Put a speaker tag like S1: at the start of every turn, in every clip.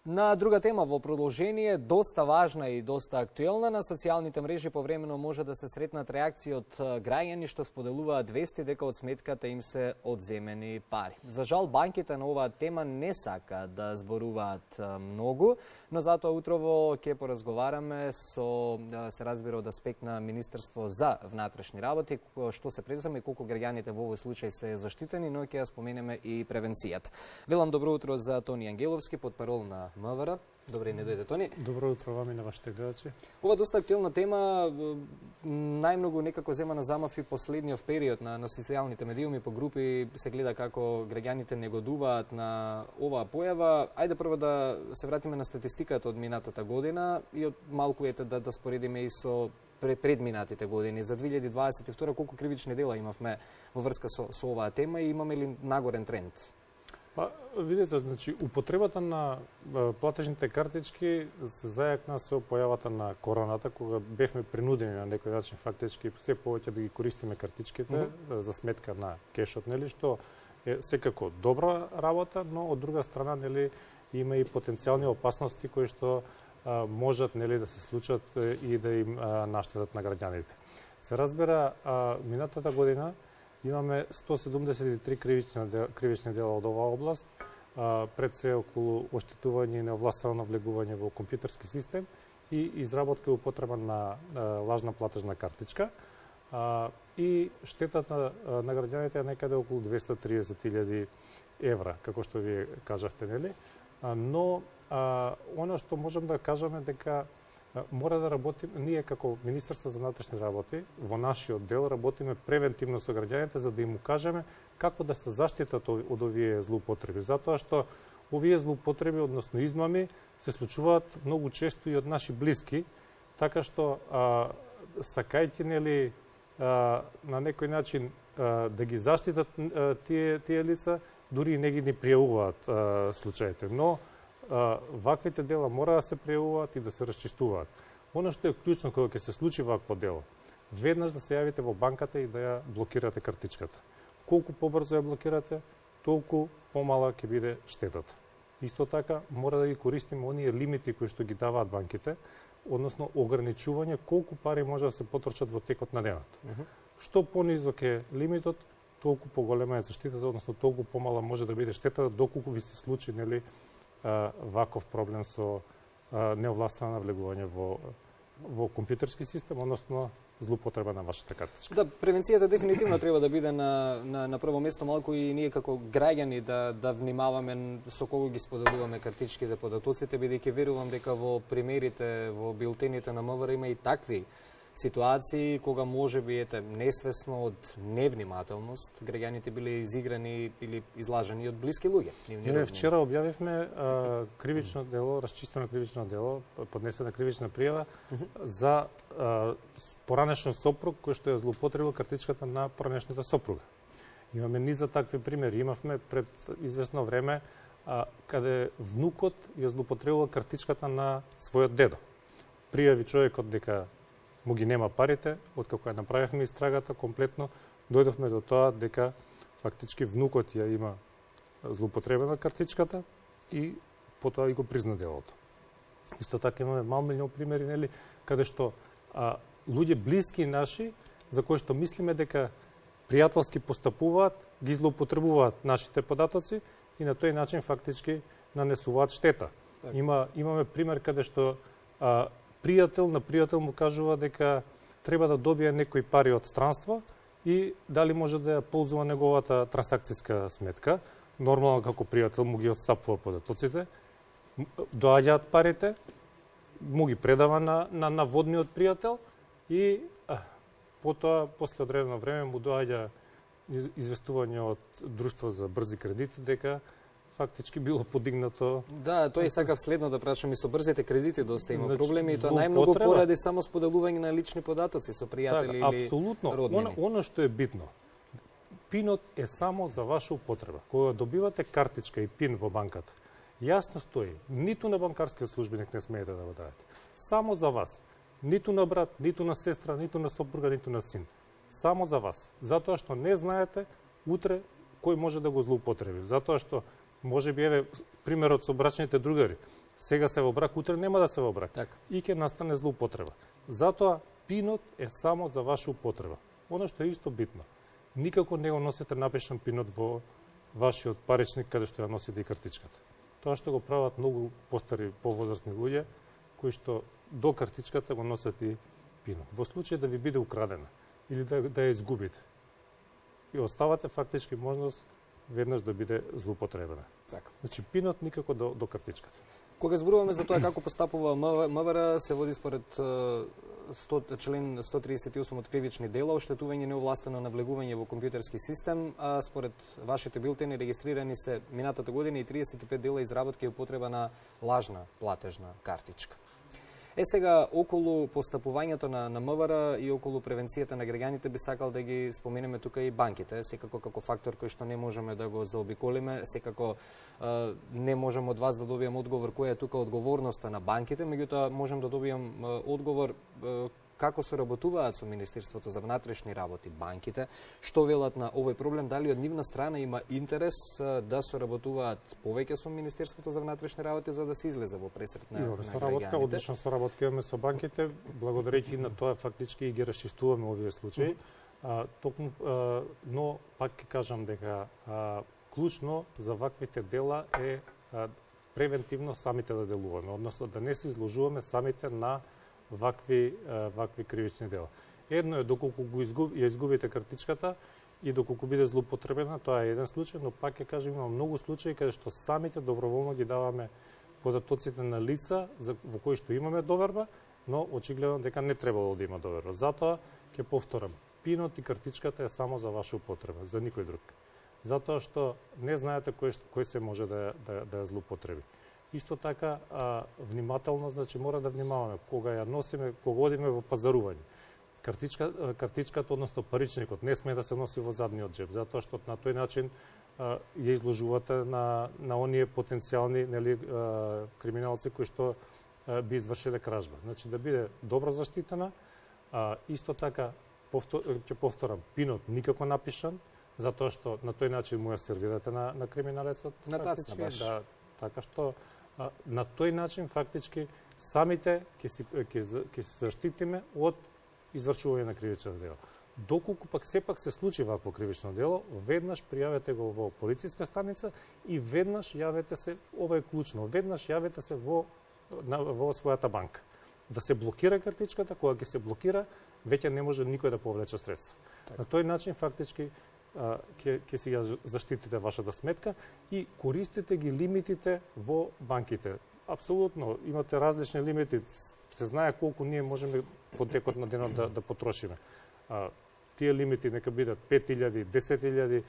S1: На друга тема во продолжение, доста важна и доста актуелна, на социјалните мрежи повремено може да се сретнат реакции од граѓани што споделуваат вести дека од сметката им се одземени пари. За жал, банките на оваа тема не сака да зборуваат многу, но затоа утрово ќе поразговараме со, се разбира, од аспект на Министерство за внатрешни работи, што се предузема и колку граѓаните во овој случај се заштитени, но ќе ја споменеме и превенцијата. Велам добро утро за Тони Ангеловски, потпарол на МВР. Добре не дојде, Тони.
S2: Добро утро вам и на вашите гледачи.
S1: Ова доста актуелна тема, најмногу некако зема на замав и последниот период на социјалните медиуми по групи се гледа како граѓаните негодуваат на оваа појава. Ајде прво да се вратиме на статистиката од минатата година и од малку да споредиме и со предминатите години. За 2022 колку кривични дела имавме во врска со оваа тема и имаме ли нагорен тренд?
S2: Па, видите, значи, употребата на платежните картички се зајакна со појавата на короната, кога бевме принудени на некој начин фактички се повеќе да ги користиме картичките за сметка на кешот, нели, што е секако добра работа, но од друга страна, нели, има и потенцијални опасности кои што можат, нели, да се случат и да им наштетат на граѓаните. Се разбира, минатата година имаме 173 кривични дела од оваа област, пред се околу оштетување и неовластено навлегување во компјутерски систем и изработка и употреба на лажна платежна картичка. И штетата на граѓаните е некаде околу 230.000 евра, како што вие кажавте, нели? Но оно што можам да кажеме дека мора да работиме, ние како Министерство за внатрешни работи, во нашиот дел работиме превентивно со граѓаните за да им укажеме како да се заштитат од овие злоупотреби. Затоа што овие злоупотреби, односно измами, се случуваат многу често и од наши блиски, така што сакајќи, нели, на некој начин да ги заштитат тие лица, дури и не ги пријавуваат случаите. Но ваквите дела мора да се пријавуваат и да се расчистуваат. Оно што е клучно кога ќе се случи вакво дело, веднаш да се јавите во банката и да ја блокирате картичката. Колку побрзо ја блокирате, толку помала ќе биде штетата. Исто така, мора да ги користиме оние лимити кои што ги даваат банките, односно ограничување колку пари може да се потрчат во текот на денот. Што понизок е лимитот, толку поголема е заштитата, односно толку помала може да биде штетата доколку ви се случи, нели, ваков проблем со неовластено навлегување во компјутерски систем, односно злоупотреба на вашата картичка.
S1: Да, превенцијата дефинитивно треба да биде на прво место, малку и ние како граѓани да внимаваме со кого ги споделуваме картичките податоците, бидејќи верувам дека во примерите, во билтените на МВР има и такви ситуации кога може би несвесно од невнимателност граѓаните биле изиграни или излажени од блиски луѓе.
S2: Ние вчера објавивме кривично дело, расчистено кривично дело, поднесена кривична пријава за поранешен сопруг кој што ја злоупотребил картичката на поранешната сопруга. Имаме низа такви примери. Имавме пред известно време каде внукот ја злоупотребил картичката на својот дедо. Пријави човекот дека му ги нема парите, откако ја направивме истрагата комплетно, дојдовме до тоа дека фактички внукот ја има злоупотребена картичката и потоа и го призна делото. Исто така имаме милион примери, нели, каде што луѓе блиски наши, за кои што мислиме дека пријателски постапуваат, ги злоупотребуваат нашите податоци и на тој начин фактички нанесуваат штета. Имаме пример каде што пријател на пријател му кажува дека треба да добие некои пари од странство и дали може да ја ползува неговата трансакцијска сметка. Нормално како пријател му ги отстапува податоците, доаѓаат парите, му ги предава на водниот пријател и потоа, после одредено време, му доаѓа известување од друштво за брзи кредити дека фактички било подигнато.
S1: Да, тој сакав следно да прашам, и со брзите кредити доста има проблеми и тоа најмногу поради само споделување на лични податоци со пријатели или роднини.
S2: Оно што е битно, пинот е само за ваша употреба. Кога добивате картичка и пин во банката, јасно стои, ниту на банкарскиот службеник не смеете да го дадете. Само за вас. Ниту на брат, ниту на сестра, ниту на сопруга, ниту на син. Само за вас. Затоа што не знаете утре кој може да го злоупотреби. Затоа што може би, еве, примерот со брачните другари. Сега се во брак, утре нема да се во брак.
S1: Така.
S2: И ќе настане злоупотреба. Затоа пинот е само за ваша употреба. Оно што е исто битно. Никако не го носите напишан пинот во вашиот паричник каде што ја носите и картичката. Тоа што го прават многу постари, повозрастни луѓе, кои што до картичката го носат и пинот. Во случај да ви биде украдена или да ја изгубите. И оставате фактички можност веднаш да биде злоупотребена.
S1: Така.
S2: Значи пинот никако до картичката.
S1: Кога зборуваме за тоа како постапува МВР, се води според член 138 од кривични дела, оштетување неовластено навлегување во компјутерски систем, а според вашите билтени регистрирани се минатата година и 35 дела изработка и употреба на лажна платежна картичка. Сега, околу постапувањето на МВР и околу превенцијата на граѓаните би сакал да ги споменеме тука и банките, секако како фактор кој што не можеме да го заобиколиме, секако не можеме од вас да добијам одговор која е тука одговорноста на банките, меѓутоа можем да добијам одговор како соработуваат со Министерството за внатрешни работи банките, што велат на овој проблем, дали од нивна страна има интерес да соработуваат повеќе со Министерството за внатрешни работи за да се излезе во пресрет на граѓаните.
S2: Одлична соработка имаме со банките, благодарејќи на тоа фактички и ги расчистуваме овие случаи. Но пак ќе кажам дека клучно за ваквите дела е превентивно самите да делуваме, односно да не се изложуваме самите на вакви кривични дела. Едно е доколку ја изгубите картичката и доколку биде злоупотребена, тоа е еден случај, но пак ќе кажам има многу случаи каде што самите доброволно ги даваме податоците на лица во кои што имаме доверба, но очигледно дека не требало да има доверба. Затоа ќе повторам, пинот и картичката е само за ваша употреба, за никој друг. Затоа што не знаете кој се може да ја злоупотреби. Исто така, внимателно, значи мора да внимаваме кога ја носиме, кога одиме во пазарување. Картичката, односно паричникот, не сме да се носи во задниот джеб, затоа што на тој начин ја изложувате на оние потенцијални криминалци кои што би извршиле кражба. Значи да биде добро заштитена. Исто така, ќе повторам, пинот никако напишан, затоа што на тој начин му ја сервирате на криминалецот.
S1: На тацна баш.
S2: Да, така што на тој начин фактички самите ќе се заштитиме од извршување на кривично дело. Доколку пак сепак се случи вакво кривично дело, веднаш пријавете го во полициска станица и веднаш јавете се, ова е клучно, веднаш јавете се во својата банка. Да се блокира картичката, кога ќе се блокира, веќе не може никој да повлече средства. На тој начин фактички ќе си ја заштитите вашата сметка и користите ги лимитите во банките. Апсолутно, имате различни лимити, се знае колку ние можеме во текот на денот да потрошиме. Тие лимити нека бидат 5.000, 10.000,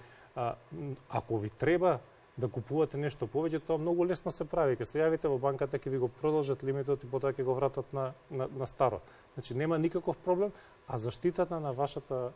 S2: ако ви треба да купувате нешто повеќе, тоа многу лесно се прави. Ке се јавите во банката, ќе ви го продолжат лимитот и потоа ќе го вратат на старо. Значи нема никаков проблем, а заштитата на вашата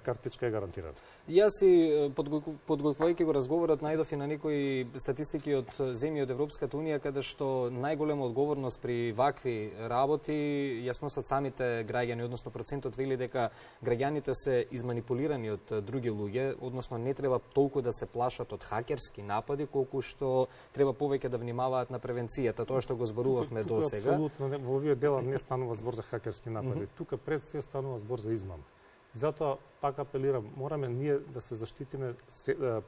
S2: картичка е гарантирана.
S1: Јас си подготвувајќи го разговорот најдов и на некои статистики од земји од Европската унија каде што најголема одговорност при вакви работи ја сносат самите граѓани, односно процентот вели дека граѓаните се изманипулирани од други луѓе, односно не треба толку да се плашат од хакерски напади колку што треба повеќе да внимаваат на превенцијата, тоа што го зборувавме досега.
S2: Апсолутно, во овие дела не станува збор за хакерски напади. Тука пред се станува збор за измама. Затоа пак апелирам, мораме ние да се заштитиме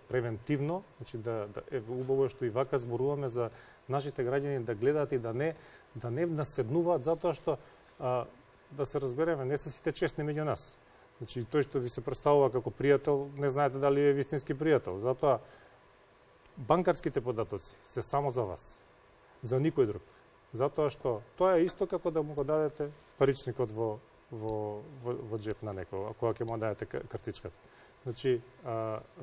S2: превентивно, значи да е убаво што и вака зборуваме за нашите граѓани да гледаат и да не наседнуваат, затоа што да се разбереме, не се сите честни меѓу нас. Значи тој што ви се представува како пријател, не знаете дали е вистински пријател. Затоа банкарските податоци се само за вас, за никој друг. Затоа што тоа е исто како да му го дадете паричникот во джеп на некој, кога ќе му дадете картичката. Значи,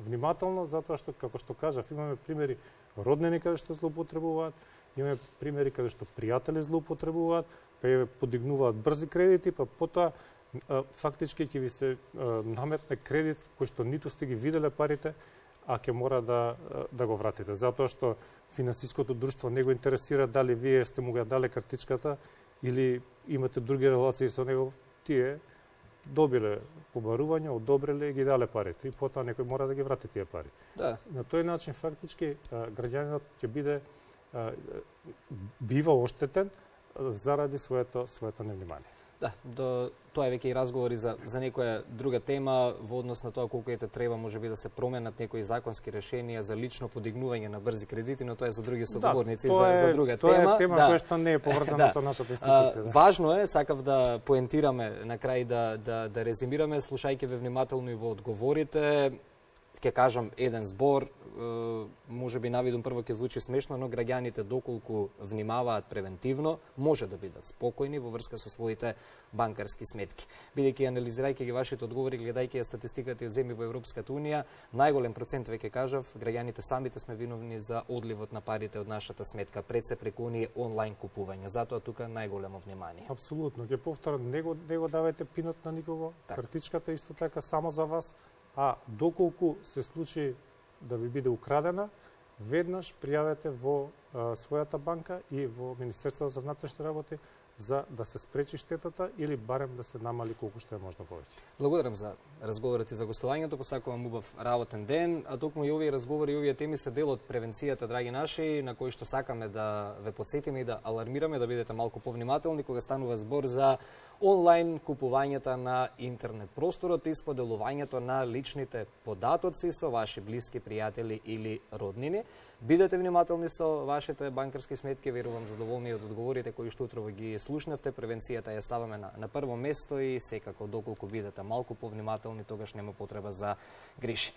S2: внимателно, затоа што, како што кажав, имаме примери роднини каде што злоупотребуваат, имаме примери каде што пријатели злоупотребуваат, па ја подигнуваат брзи кредити, па потоа фактички ќе ви се наметне кредит кој што ниту сте ги виделе парите, а ќе мора да го вратите. Затоа што финансиското друштво не го интересира дали вие сте му го дале картичката или имате други релации со него, тие добиле побарување, одобриле и ги дале парите и потоа некој мора да ги врати тие пари.
S1: Да.
S2: На тој начин фактички граѓанинот ќе биде бива оштетен заради своето невнимание.
S1: Да, тоа е веќе и разговори за некоја друга тема во однос на тоа колку треба можеби да се променат некои законски решенија за лично подигнување на брзи кредити, но тоа е за други соговорници, за друга тема.
S2: Тоа е тема која што не е поврзана со нашата институција.
S1: Важно е, сакав да поентираме на крај да резимираме, слушајќи ве внимателно и во одговорите. Ќе кажам еден збор, може би навидум прво ќе звучи смешно, но граѓаните доколку внимаваат превентивно, може да бидат спокојни во врска со своите банкарски сметки. Бидејќи анализирајќи ги вашите одговори, гледајќи ја статистиката и од земји во Европската унија, најголем процент, веќе кажав, граѓаните самите сме виновни за одливот на парите од нашата сметка, пред се преку оние онлайн купувања. Затоа тука најголемо внимание.
S2: Апсолутно, ќе повторам, не го давајте пинот на никого, картичката исто така само за вас. А доколку се случи да ви биде украдена, веднаш пријавете во својата банка и во Министерството за внатрешни работи за да се спречи штетата или барем да се намали колку што е можно повеќе.
S1: Благодарам за разговорот и за гостувањето, посакувам убав работен ден, а токму и овие разговори и овие теми се дел од превенцијата, драги наши, на кои што сакаме да ве потсетиме и да алармираме, да бидете малку повнимателни кога станува збор за онлайн купувањата на интернет просторот и споделувањето на личните податоци со ваши блиски, пријатели или роднини. Бидете внимателни со вашите банкарски сметки, верувам задоволни од одговорите кои што утрово ги слушнавте. Превенцијата ја ставаме на прво место и секако доколку бидете малку повнимателни, тогаш нема потреба за гриши.